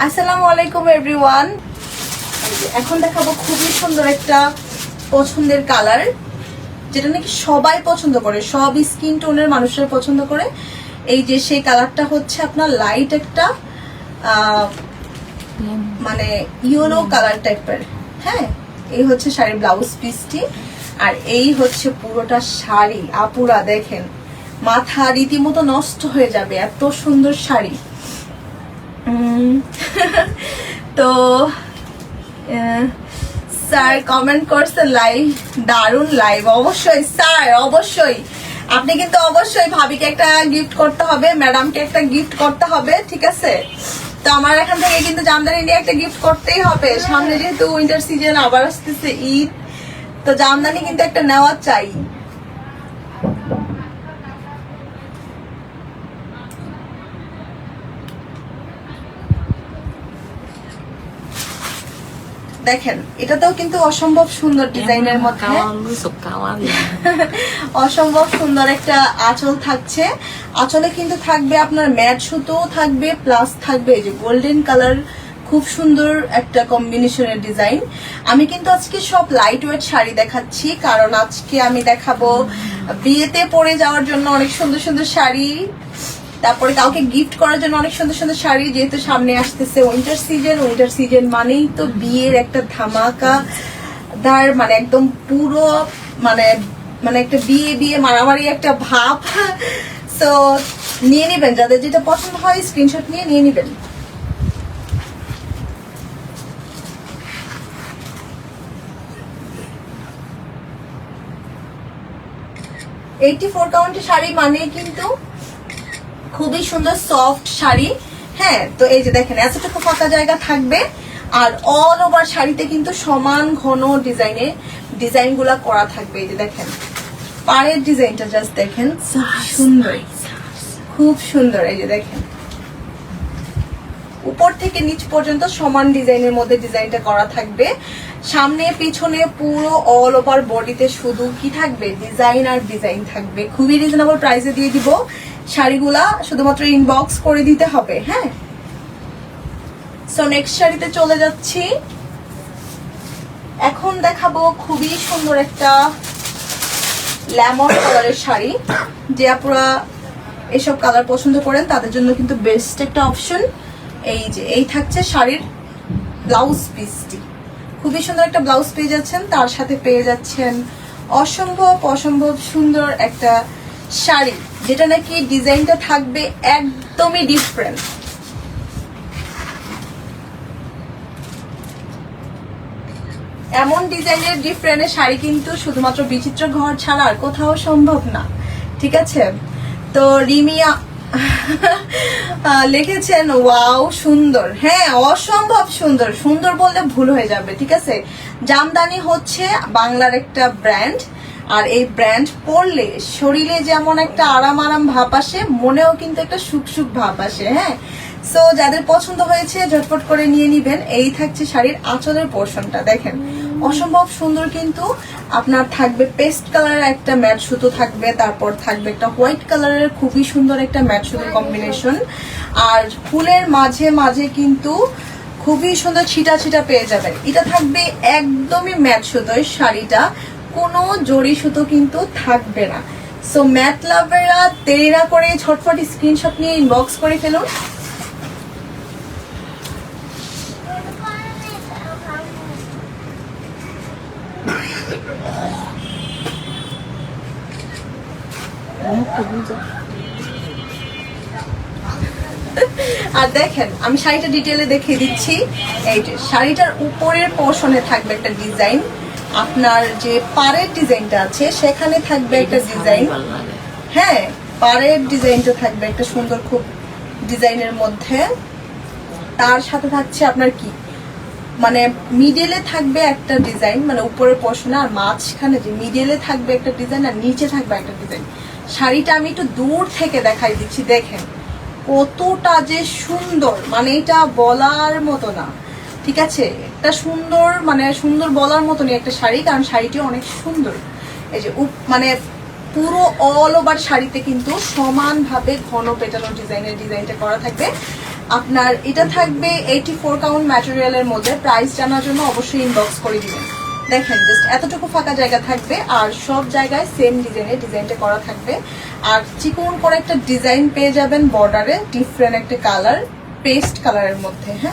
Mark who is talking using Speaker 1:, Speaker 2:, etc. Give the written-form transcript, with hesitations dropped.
Speaker 1: আসসালামু আলাইকুম এভরিওয়ান। এখন দেখাবো খুবই সুন্দর একটা পছন্দের কালার, যেটা নাকি সবাই পছন্দ করে, সব স্কিন টোনের মানুষের পছন্দ করে। এই যে সেই কালারটা হচ্ছে আপনার লাইট একটা মানে ইয়েলো কালার টাইপের। হ্যাঁ, এই হচ্ছে শাড়ির ব্লাউজ পিসটি, আর এই হচ্ছে পুরোটা শাড়ি। আপুরা দেখেন, মাথা রীতিমতো নষ্ট হয়ে যাবে, এত সুন্দর শাড়ি। তো স্যার কমেন্ট করছে লাইভ, দারুণ লাইভ। অবশ্যই স্যার, অবশ্যই আপনি কিন্তু অবশ্যই ভাবিকে একটা গিফট করতে হবে, ম্যাডামকে একটা গিফট করতে হবে, ঠিক আছে? তো আমার এখান থেকে কিন্তু জামদানি নিয়ে একটা গিফট করতেই হবে। সামনে যেহেতু উইন্টার সিজন আবার আসতেছে, ঈদ, তো জামদানি কিন্তু একটা নেওয়া চাই। দেখেন, এটাতেও কিন্তু অসম্ভব সুন্দর ডিজাইনের মধ্যে অসম্ভব সুন্দর একটা আঁচল থাকছে। আঁচলে কিন্তু থাকবে আপনার ম্যাট সুতো থাকবে, প্লাস থাকবে এই যে গোল্ডেন কালার, খুব সুন্দর একটা কম্বিনেশনের ডিজাইন। আমি কিন্তু আজকে সব লাইট ওয়েট শাড়ি দেখাচ্ছি, কারণ আজকে আমি দেখাবো বিয়েতে পরে যাওয়ার জন্য অনেক সুন্দর সুন্দর শাড়ি, তারপরে কাউকে গিফট করার জন্য অনেক সুন্দর সুন্দর শাড়ি। যেহেতু সামনে আসতেছে উইন্টার সিজন, উইন্টার সিজন মানেই তো বিয়ের একটা ধামাকা দার, মানে একদম পুরো মানে মানে একটা বিয়ে বিয়ে মারামারি একটা ভাব। সো নিয়ে নেবেন, যাদের যেটা পছন্দ হয় স্ক্রিনশট নিয়ে নেবেন। $84 কাউন্টের শাড়ি মানে কিন্তু খুবই সুন্দর সফট শাড়ি। হ্যাঁ, তো এই যে দেখেন এতটুকু ফাঁকা জায়গা থাকবে, আর অল ওভার শাড়িতে কিন্তু সমান ঘন ডিজাইন গুলা করা থাকবে। এই যে দেখেন পাড়ের ডিজাইনটা জাস্ট দেখেন, সুন্দর, খুব সুন্দর। এই যে দেখেন উপর থেকে নিচ পর্যন্ত সমান ডিজাইনের মধ্যে ডিজাইনটা করা থাকবে। সামনে পিছনে পুরো অল ওভার বডিতে শুধু কি থাকবে, ডিজাইন আর ডিজাইন থাকবে। খুবই রিজনেবল প্রাইসে দিয়ে দিব শাড়িগুলা, শুধুমাত্র ইনবক্স করে দিতে হবে। হ্যাঁ, সো নেক্সট শাড়িতে চলে যাচ্ছি। এখন দেখাবো খুবই সুন্দর একটা লেমন কালারের শাড়ি। যে আপনারা এসব কালার পছন্দ করেন তাদের জন্য কিন্তু বেস্ট একটা অপশন। এই যে এই থাকছে শাড়ির ব্লাউজ পিসটি, খুবই সুন্দর একটা ব্লাউজ পেয়ে যাচ্ছেন, তার সাথে পেয়ে যাচ্ছেন অসম্ভব সুন্দর একটা শাড়ি, যেটা নাকি ডিজাইনটা থাকবে একদমই ডিফারেন্ট। এমন ডিজাইনের ডিফারেন্ট শাড়ি কিন্তু শুধুমাত্র বিচিত্র ঘর ছাড়া আর কোথাও সম্ভব না, ঠিক আছে? তো রিমিয়া লিখেছেন ওয়াও সুন্দর। হ্যাঁ, অসম্ভব সুন্দর, সুন্দর বললে ভুল হয়ে যাবে, ঠিক আছে? জামদানি হচ্ছে বাংলার একটা ব্র্যান্ড, আর এই ব্র্যান্ড পরলে শরীরে যেমন একটা আরাম আরাম ভাব আসে, মনেও কিন্তু একটা সুখ সুখ ভাব আসে। হ্যাঁ, সো যাদের পছন্দ হয়েছে ঝটপট করে নিয়ে নিবেন। এই থাকছে শাড়ির আঁচলের পোর্শনটা, দেখেন অসম্ভব সুন্দর। কিন্তু আপনার থাকবে পেস্ট কালারের একটা ম্যাট সুতো থাকবে, তারপর থাকবে একটা হোয়াইট কালারের খুবই সুন্দর একটা ম্যাট সুতোর কম্বিনেশন, আর ফুলের মাঝে মাঝে কিন্তু খুবই সুন্দর ছিটা ছিটা পেয়ে যাবেন। এটা থাকবে একদমই ম্যাট সুতোয় শাড়িটা, কোনো জড়ি সুতো কিন্তু থাকবে না। সো ম্যাট লাভাররা দেরি না করে ঝটফট স্ক্রিনশট নিয়ে ইনবক্স করে ফেলুন। আর দেখেন আমি শাড়িটা ডিটেলে দেখিয়ে দিচ্ছি। এই যে শাড়িটার উপরের পোর্শনে থাকবে একটা ডিজাইন, আপনার যে পাড়ের ডিজাইনটা আছে সেখানে থাকবে একটা ডিজাইন। হ্যাঁ, পাড়ের ডিজাইনটা থাকবে একটা সুন্দর খুব ডিজাইনের মধ্যে, তার সাথে থাকছে আপনার কি মানে মিডলে থাকবে একটা ডিজাইন, মানে উপরের পোর্শনে, আর মাঝখানে যে মিডলে থাকবে একটা ডিজাইন, আর নিচে থাকবে একটা ডিজাইন। শাড়িটা আমি একটু দূর থেকে দেখাই দিচ্ছি, দেখেন কতটা যে সুন্দর, মানে এটা বলার মতো না, ঠিক আছে? একটা সুন্দর, মানে সুন্দর বলার মতনই একটা শাড়ি, কারণ শাড়িটি অনেক সুন্দর। এই যে মানে পুরো অল ওভার শাড়িতে কিন্তু সমানভাবে ঘন পেটানো ডিজাইনটা করা থাকবে। আপনার এটা থাকবে 84 কাউন্ট ম্যাটেরিয়ালের মধ্যে। প্রাইস জানার জন্য অবশ্যই ইনবক্স করে দিবেন। দেখেন জাস্ট এতটুকু ফাঁকা জায়গা থাকবে আর সব জায়গায় সেম ডিজাইনটা করা থাকবে। আর চিকন করে একটা ডিজাইন পেয়ে যাবেন বর্ডারে, ডিফারেন্ট একটা কালার, পেস্ট কালারের মধ্যে। হ্যাঁ,